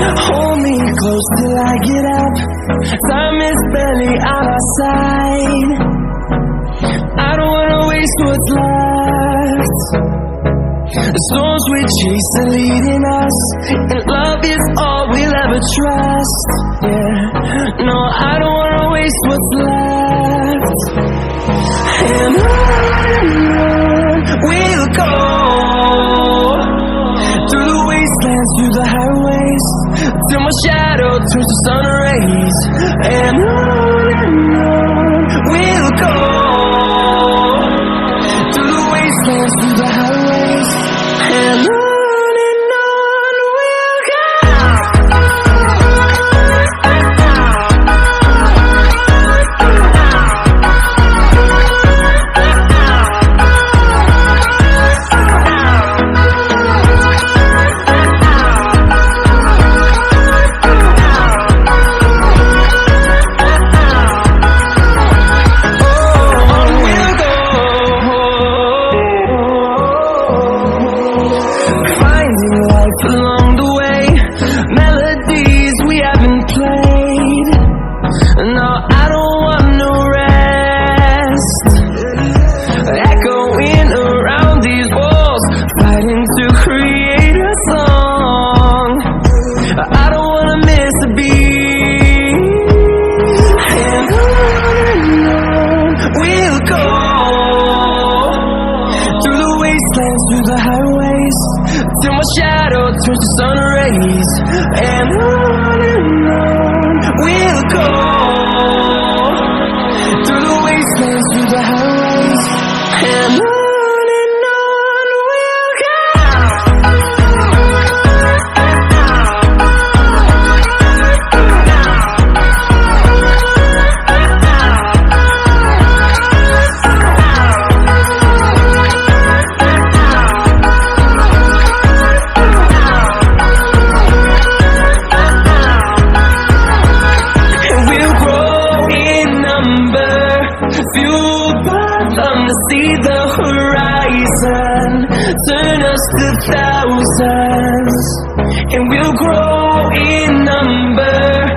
Hold me close till I get up. Time is barely on our side. I don't wanna waste what's left. The storms we chase are leading us, and love is all we'll ever trust. Yeah, no, I don't wanna waste what's left. And on we'll go, through the wastelands, through the highways, till my shadow turns to sun rays. And on we'll go, through the wastelands, through the highways, and on we'll go. Along the way, melodies we haven't played. No, I don't want no rest. Echoing around these walls, fighting to create a song. I don't wanna miss a beat. And on we'll go, through the wastelands, through the highways, till my shadow turns to sun rays. And on we'll go, through the wastelands, through the highways, and on we'll go. Fueled by them to see the horizon, turn us to thousands, and we'll grow in number.